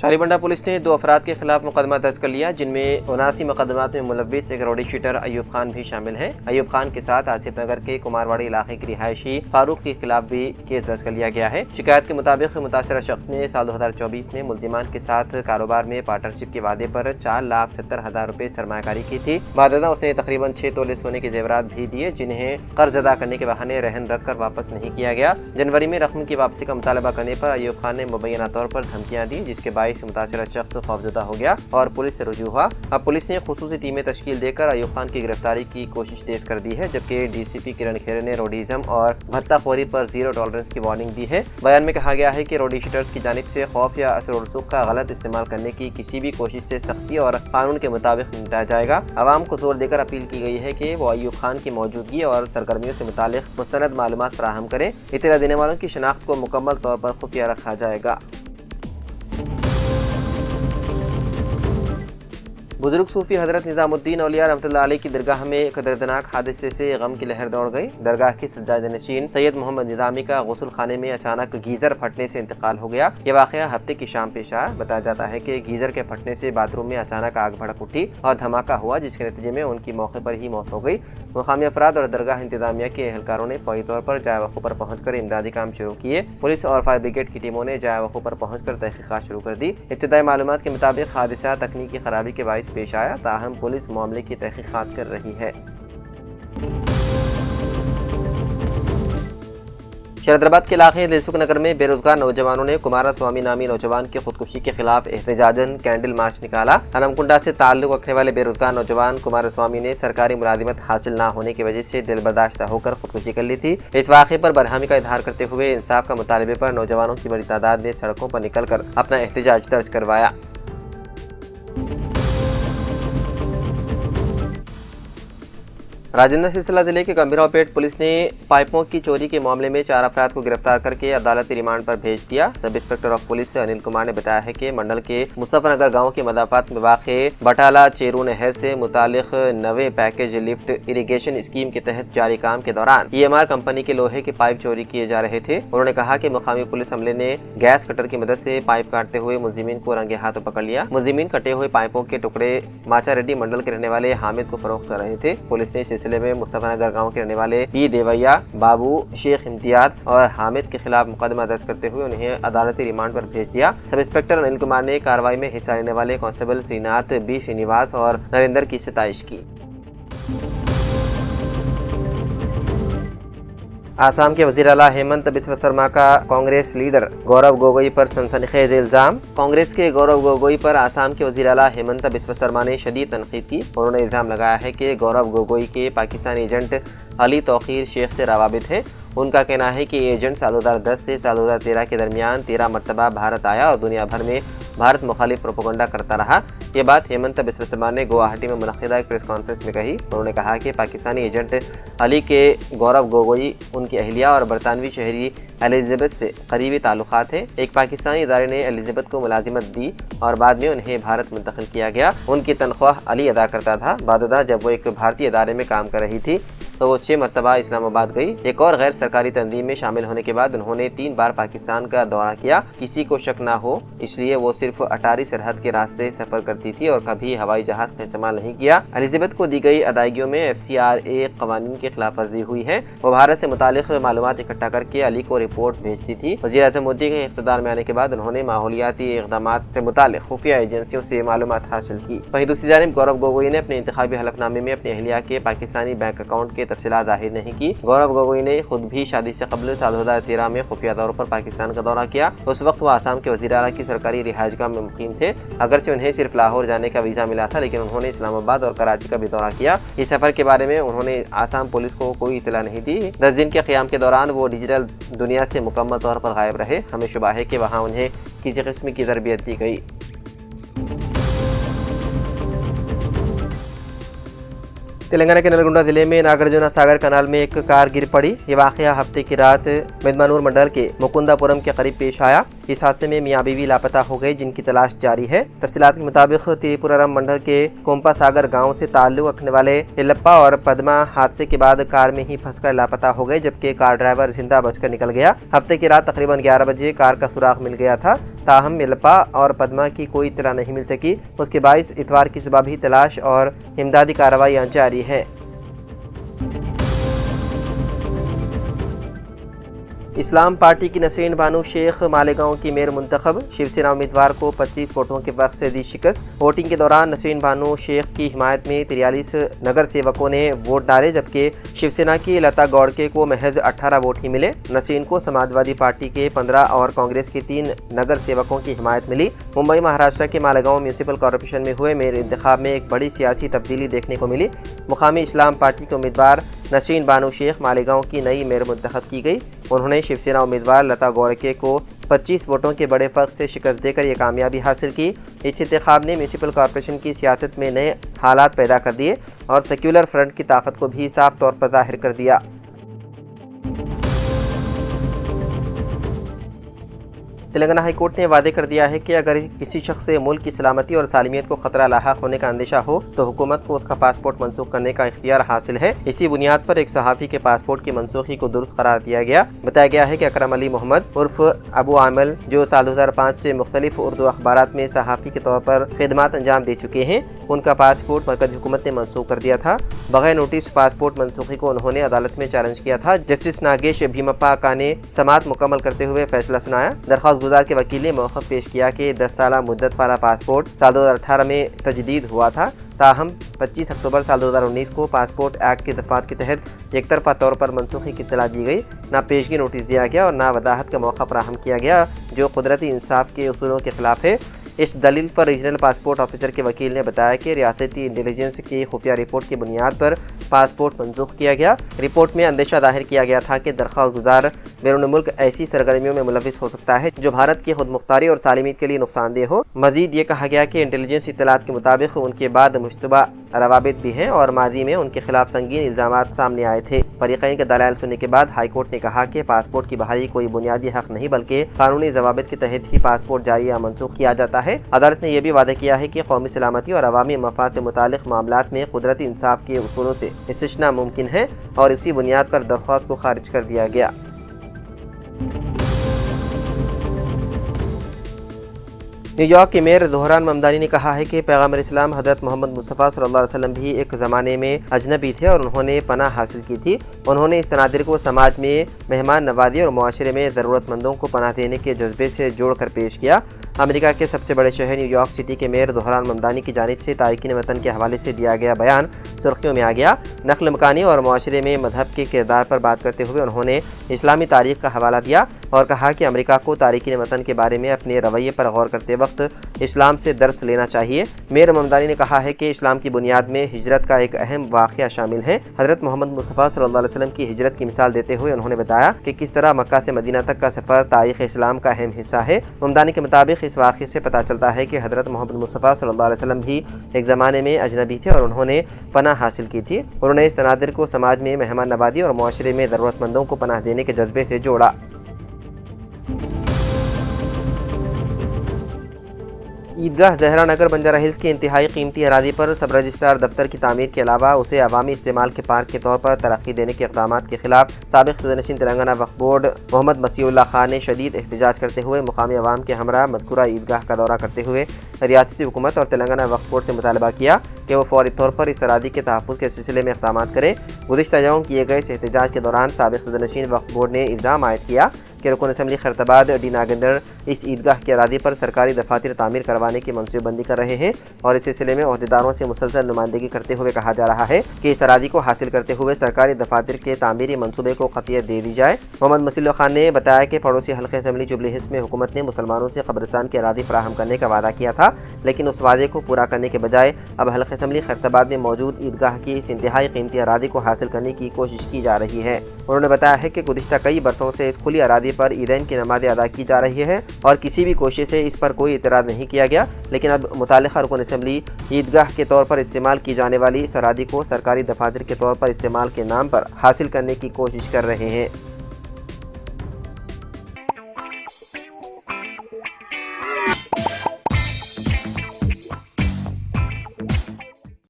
شاریبنڈا police نے 2 افراد کے خلاف مقدمہ درج کر لیا، جن میں 79 مقدمات میں ملوث ایک روڈی شیٹر ایوب خان بھی شامل ہیں۔ ایوب خان کے ساتھ آصف نگر کے کمارواڑی علاقے کے رہائشی فاروق کے خلاف بھی کیس درج کر لیا گیا ہے۔ شکایت کے مطابق متاثرہ شخص نے سال 2024 میں ملزمان کے ساتھ کاروبار میں پارٹنرشپ کے وعدے پر 4,70,000 روپے سرمایہ کاری کی تھی۔ بعد ازاں اس نے تقریباً 6 تولے سونے کے زیورات بھی دیے، جنہیں قرض ادا کرنے کے بہانے رہن رکھ کر واپس نہیں کیا گیا۔ جنوری میں رقم کی واپسی کا مطالبہ کرنے پر ایوب خان نے مبینہ طور پر دھمکیاں دی، جس کے باعث متاثرہ شخص خوفزدہ ہو گیا اور پولیس سے رجوع ہوا۔ اب پولیس نے خصوصی ٹیمیں تشکیل دے کر ایوب خان کی گرفتاری کی کوشش تیز کر دی ہے، جبکہ ڈی سی پی کرن کھیرے نے روڈیزم اور بھتہ خوری پر زیرو ٹالرنس کی وارننگ دی ہے۔ بیان میں کہا گیا ہے کہ روڈی شیٹرز کی جانب سے خوف یا اثر و رسوخ کا غلط استعمال کرنے کی کسی بھی کوشش سے سختی اور قانون کے مطابق نمٹا جائے گا۔ عوام کو زور دے کر اپیل کی گئی ہے کہ وہ ایوب خان کی موجودگی اور سرگرمیوں سے متعلق مستند معلومات فراہم کریں۔ اطلاع دینے والوں کی شناخت کو مکمل طور پر خفیہ رکھا جائے گا۔ بزرگ صوفی حضرت نظام الدین اولیاء رحمۃ اللہ علیہ کی درگاہ میں ایک دردناک حادثے سے غم کی لہر دوڑ گئی۔ درگاہ کے سجادہ نشین سید محمد نظامی کا غسل خانے میں اچانک گیزر پھٹنے سے انتقال ہو گیا۔ یہ واقعہ ہفتے کی شام پیش آیا۔ بتایا جاتا ہے کہ گیزر کے پھٹنے سے باتھ روم میں اچانک آگ بھڑک اٹھی اور دھماکہ ہوا، جس کے نتیجے میں ان کی موقع پر ہی موت ہو گئی۔ مقامی افراد اور درگاہ انتظامیہ کے اہلکاروں نے فوری طور پر جائے وقوع پر پہنچ کر امدادی کام شروع کیے۔ پولیس اور فائر بریگیڈ کی ٹیموں نے جائے وقوع پر پہنچ کر تحقیقات شروع کر دی۔ ابتدائی معلومات کے مطابق حادثہ تکنیکی خرابی کے باعث پیش آیا، تاہم پولیس معاملے کی تحقیقات کر رہی ہے۔ شرد کے علاقے دلسکھ نگر میں بے روزگار نوجوانوں نے کمارا سوامی نامی نوجوان کی خودکشی کے خلاف احتجاجاً کینڈل مارچ نکالا۔ ہنمکنڈا سے تعلق رکھنے والے بے روزگار نوجوان کمارا سوامی نے سرکاری ملازمت حاصل نہ ہونے کی وجہ سے دل برداشتہ ہو کر خودکشی کر لی تھی۔ اس واقعے پر برہمی کا اظہار کرتے ہوئے انصاف کا مطالبے پر نوجوانوں کی بڑی تعداد نے سڑکوں پر نکل کر اپنا احتجاج درج کروایا۔ راجندر سلسلہ ضلع کے گمبھیراؤ پیٹ پولیس نے پائپوں کی چوری کے معاملے میں 4 افراد کو گرفتار کر کے عدالتی ریمانڈ پر بھیج دیا۔ سب inspector of police Anil Kumar نے بتایا ہے کہ منڈل کے مصطفی نگر گاؤں کے مدافعات میں واقع بٹالہ چیرو نہر سے متعلق 9 پیکج لفٹ اریگیشن اسکیم کے تحت جاری کام کے دوران EMR کمپنی کے لوہے کے پائپ چوری کیے جا رہے تھے۔ انہوں نے کہا کہ مقامی پولیس عملے نے گیس کٹر کی مدد سے پائپ کاٹتے ہوئے ملزمین کو رنگے ہاتھوں پکڑ لیا۔ ملزمین کٹے ہوئے پائپوں کے ٹکڑے ماچا ریڈی منڈل کے رہنے والے حامد کو فروخت کر رہے تھے۔ پولیس نے اس سلسلے میں مصطفی گاؤں کے رہنے والے پی دیویا، بابو، شیخ امتیاز اور حامد کے خلاف مقدمہ درج کرتے ہوئے انہیں عدالتی ریمانڈ پر بھیج دیا۔ سب انسپکٹر انل کمار نے کارروائی میں حصہ لینے والے constable Srinath B Srinivas اور نریندر کی ستائش کی۔ آسام کے وزیر اعلیٰ ہیمنت بسوا سرما کا کانگریس لیڈر گورو گوگوئی پر سنسنی خیز الزام۔ کانگریس کے گورو گوگوئی پر آسام کے وزیر اعلیٰ ہیمنت بسوا سرما نے شدید تنقید کی۔ انہوں نے الزام لگایا ہے کہ گورو گوگوئی کے پاکستانی ایجنٹ علی توقیر شیخ سے روابط ہیں۔ ان کا کہنا ہے کہ یہ ایجنٹ سال 2010 سے سال 2013 کے درمیان 13 مرتبہ بھارت آیا اور دنیا بھر میں بھارت مخالف پروپیگنڈا کرتا رہا۔ یہ بات ہیمنت بسوا سرما نے گوہاٹی میں منعقدہ ایک پریس کانفرنس میں کہی۔ انہوں نے کہا کہ پاکستانی ایجنٹ علی کے گورو گوگوئی، ان کی اہلیہ اور برطانوی شہری الزبتھ سے قریبی تعلقات ہیں۔ ایک پاکستانی ادارے نے الزبتھ کو ملازمت دی اور بعد میں انہیں بھارت منتقل کیا گیا۔ ان کی تنخواہ علی ادا کرتا تھا۔ بعد ازاں جب وہ ایک بھارتی ادارے میں کام کر رہی تھی تو وہ 6 مرتبہ اسلام آباد گئی۔ ایک اور غیر سرکاری تنظیم میں شامل ہونے کے بعد انہوں نے 3 بار پاکستان کا دورہ کیا۔ کسی کو شک نہ ہو اس لیے وہ صرف اٹاری سرحد کے راستے سفر کرتی تھی اور کبھی ہوائی جہاز کا استعمال نہیں کیا۔ الزبتھ کو دی گئی ادائیگیوں میں FCRA قوانین کی خلاف ورزی ہوئی ہے۔ وہ بھارت سے متعلق معلومات اکٹھا کر کے علی کو رپورٹ بھیجتی تھی۔ وزیر اعظم مودی کے اقتدار میں آنے کے بعد انہوں نے ماحولیاتی اقدامات سے متعلق خفیہ ایجنسیوں سے معلومات حاصل کی۔ وہیں دوسری جانب گورو گوگوئی نے اپنے انتخابی حلف نامے میں اپنی اہلیہ کے پاکستانی بینک اکاؤنٹ کے تفصیلات ظاہر نہیں کی۔ گورو گوگوئی نے خود بھی شادی سے قبل سال 2013 میں خفیہ طور پر پاکستان کا دورہ کیا۔ اس وقت وہ آسام کے وزیر اعلیٰ کی سرکاری رہائش گاہ میں مقیم تھے۔ اگرچہ انہیں صرف لاہور جانے کا ویزا ملا تھا، لیکن انہوں نے اسلام آباد اور کراچی کا بھی دورہ کیا۔ اس سفر کے بارے میں انہوں نے آسام پولیس کو کوئی اطلاع نہیں دی۔ 10 دن کے قیام کے دوران وہ ڈیجیٹل دنیا سے مکمل طور پر غائب رہے۔ ہمیں شبہ ہے کہ وہاں انہیں کسی قسم کی تربیت دی گئی۔ تلنگانہ کے نلگنڈا ضلع میں ناگرجنا ساگر کنال میں ایک کار گر پڑی۔ یہ واقعہ ہفتے کی رات میدمانور منڈل کے مکندہ پورم کے قریب پیش آیا۔ اس حادثے میں میاں بیوی لاپتہ ہو گئے جن کی تلاش جاری ہے۔ تفصیلات کے مطابق تریپورارم منڈل کے کومپا ساگر گاؤں سے تعلق رکھنے والے یلپا اور پدما حادثے کے بعد کار میں ہی پھنس کر لاپتہ ہو گئے، جبکہ کار ڈرائیور زندہ بچ کر نکل گیا۔ ہفتے کی رات تقریباً 11 بجے کار کا سراغ مل گیا تھا، تاہم یلپا اور پدما کی کوئی اطلاع نہیں مل سکی۔ اس کے باعث اتوار کی صبح بھی تلاش اور امدادی کارروائیاں جاری ہے۔ اسلام پارٹی کی نسرین بانو شیخ مالیگاؤں کی میئر منتخب، شیو سینا امیدوار کو 25 ووٹوں کے فرق سے دی شکست۔ ووٹنگ کے دوران نسرین بانو شیخ کی حمایت میں 43 نگر سیوکوں نے ووٹ ڈالے، جبکہ شیو سینا کی لتا گوڑکے کو محض 18 ووٹ ہی ملے۔ نسرین کو سماجوادی پارٹی کے 15 اور کانگریس کے 3 نگر سیوکوں کی حمایت ملی۔ ممبئی مہاراشٹر کے مالیگاؤں میونسپل کارپوریشن میں ہوئے میئر انتخاب میں ایک بڑی سیاسی تبدیلی دیکھنے کو ملی۔ مقامی اسلام پارٹی کے امیدوار نسرین بانو شیخ مالیگاؤں کی نئی میئر منتخب کی گئی۔ انہوں نے شیو سینا امیدوار لتا گوڑکے کو 25 ووٹوں کے بڑے فرق سے شکست دے کر یہ کامیابی حاصل کی۔ اس انتخاب نے میونسپل کارپوریشن کی سیاست میں نئے حالات پیدا کر دیے اور سیکولر فرنٹ کی طاقت کو بھی صاف طور پر ظاہر کر دیا۔ تلنگانہ ہائی کورٹ نے وعدہ کر دیا ہے کہ اگر کسی شخص سے ملک کی سلامتی اور سالمیت کو خطرہ لاحق ہونے کا اندیشہ ہو تو حکومت کو اس کا پاسپورٹ منسوخ کرنے کا اختیار حاصل ہے۔ اسی بنیاد پر ایک صحافی کے پاسپورٹ کی منسوخی کو درست قرار دیا گیا۔ بتایا گیا ہے کہ اکرم علی محمد عرف ابو عامل، جو سال 2005 سے مختلف اردو اخبارات میں صحافی کے طور پر خدمات انجام دے چکے ہیں، ان کا پاسپورٹ مرکزی حکومت نے منسوخ کر دیا تھا۔ بغیر نوٹس پاسپورٹ منسوخی کو انہوں نے عدالت میں چیلنج کیا تھا۔ جسٹس ناگیش بھیمپا کا نے سماعت مکمل کرتے ہوئے فیصلہ سنایا۔ درخواست گزار کے وکیل نے موقف پیش کیا کہ 10 سالہ مدت والا پاسپورٹ سال 2018 میں تجدید ہوا تھا، تاہم 25 اکتوبر سال 2019 کو پاسپورٹ ایکٹ کی دفعات کے تحت یک طرفہ طور پر منسوخی کی اطلاع دی گئی۔ نہ پیشگی نوٹس دیا گیا اور نہ وضاحت کا موقع فراہم کیا گیا، جو قدرتی انصاف کے اصولوں کے خلاف ہے۔ اس دلیل پر ریجنل پاسپورٹ آفیسر کے وکیل نے بتایا کہ ریاستی انٹیلیجنس کی خفیہ رپورٹ کی بنیاد پر پاسپورٹ منسوخ کیا گیا۔ رپورٹ میں اندیشہ ظاہر کیا گیا تھا کہ درخواست گزار بیرون ملک ایسی سرگرمیوں میں ملوث ہو سکتا ہے جو بھارت کی خود مختاری اور سالمیت کے لیے نقصان دہ ہو۔ مزید یہ کہا گیا کہ انٹیلیجنس اطلاعات کے مطابق ان کے بعد مشتبہ روابط بھی ہیں اور ماضی میں ان کے خلاف سنگین الزامات سامنے آئے تھے۔ فریقین کے دلائل سننے کے بعد ہائی کورٹ نے کہا کہ پاسپورٹ کی بحالی کوئی بنیادی حق نہیں بلکہ قانونی ضوابط کے تحت ہی پاسپورٹ جاری یا منسوخ کیا جاتا ہے۔ عدالت نے یہ بھی وعدہ کیا ہے کہ قومی سلامتی اور عوامی مفاد سے متعلق معاملات میں قدرتی انصاف کے اصولوں سے استثناء ممکن ہے اور اسی بنیاد پر درخواست کو خارج کر دیا گیا۔ نیو یارک کے میئر زہران ممدانی نے کہا ہے کہ پیغمبر اسلام حضرت محمد مصطفیٰ صلی اللہ علیہ وسلم بھی ایک زمانے میں اجنبی تھے اور انہوں نے پناہ حاصل کی تھی۔ انہوں نے اس تناظر کو سماج میں مہمان نوازی اور معاشرے میں ضرورت مندوں کو پناہ دینے کے جذبے سے جوڑ کر پیش کیا۔ امریکہ کے سب سے بڑے شہر نیو یارک سٹی کے میئر زہران ممدانی کی جانب سے تارکین وطن کے حوالے سے دیا گیا بیان سرخیوں میں آ گیا۔ نقل مکانی اور معاشرے میں مذہب کے کردار پر بات کرتے ہوئے انہوں نے اسلامی تاریخ کا حوالہ دیا اور کہا کہ امریکہ کو تارکین وطن کے بارے میں اپنے رویے پر غور کرتے وقت اسلام سے درس لینا چاہیے۔ میئر ممدانی نے کہا ہے کہ اسلام کی بنیاد میں ہجرت کا ایک اہم واقعہ شامل ہے۔ حضرت محمد مصطفیٰ صلی اللہ علیہ وسلم کی ہجرت کی مثال دیتے ہوئے انہوں نے بتایا کہ کس طرح مکہ سے مدینہ تک کا سفر تاریخ اسلام کا اہم حصہ ہے۔ ممدانی کے مطابق اس واقعے سے پتہ چلتا ہے کہ حضرت محمد مصطفیٰ صلی اللہ علیہ وسلم بھی ایک زمانے میں اجنبی تھے اور انہوں نے پناہ حاصل کی تھی۔ انہوں نے اس تناظر کو سماج میں مہمان نوازی اور معاشرے میں ضرورت مندوں کو پناہ دینے کے جذبے سے جوڑا۔ عیدگاہ زہرا نگر بنجارہ ہلز کی انتہائی قیمتی اراضی پر سب رجسٹرار دفتر کی تعمیر کے علاوہ اسے عوامی استعمال کے پارک کے طور پر ترقی دینے کے اقدامات کے خلاف سابق صدرنشین تلنگانہ وقف بورڈ محمد مسیح اللہ خان نے شدید احتجاج کرتے ہوئے مقامی عوام کے ہمراہ مذکورہ عیدگاہ کا دورہ کرتے ہوئے ریاستی حکومت اور تلنگانہ وقف بورڈ سے مطالبہ کیا کہ وہ فوری طور پر اس اراضی کے تحفظ کے سلسلے میں اقدامات کرے۔ گزشتہ یوم کیے گئے اس احتجاج کے دوران سابق صدرنشین وقف بورڈ نے الزام عائد کیا کہ رکن اسمبلی خیرتآباد ڈی ناگندر اس عیدگاہ کی اراضی پر سرکاری دفاتر تعمیر کروانے کی منصوبہ بندی کر رہے ہیں اور اس سلسلے میں عہدیداروں سے مسلسل نمائندگی کرتے ہوئے کہا جا رہا ہے کہ اس اراضی کو حاصل کرتے ہوئے سرکاری دفاتر کے تعمیری منصوبے کو قطعیت دے دی جائے۔ محمد مسیح اللہ خان نے بتایا کہ پڑوسی حلقہ اسمبلی جوبلی ہلز میں حکومت نے مسلمانوں سے قبرستان کی اراضی فراہم کرنے کا وعدہ کیا تھا، لیکن اس وعدے کو پورا کرنے کے بجائے اب حلقہ اسمبلی خیرتآباد میں موجود عیدگاہ کی اس انتہائی قیمتی اراضی کو حاصل کرنے کی کوشش کی جا رہی ہے۔ انہوں نے بتایا ہے کہ گزشتہ کئی برسوں سے اس کھلی اراضی پر عیدین کی نمازیں ادا کی جا رہی ہے اور کسی بھی کوشش سے اس پر کوئی اعتراض نہیں کیا گیا، لیکن اب متعلقہ رکن اسمبلی عیدگاہ کے طور پر استعمال کی جانے والی اس اراضی کو سرکاری دفاتر کے طور پر استعمال کے نام پر حاصل کرنے کی کوشش کر رہے ہیں۔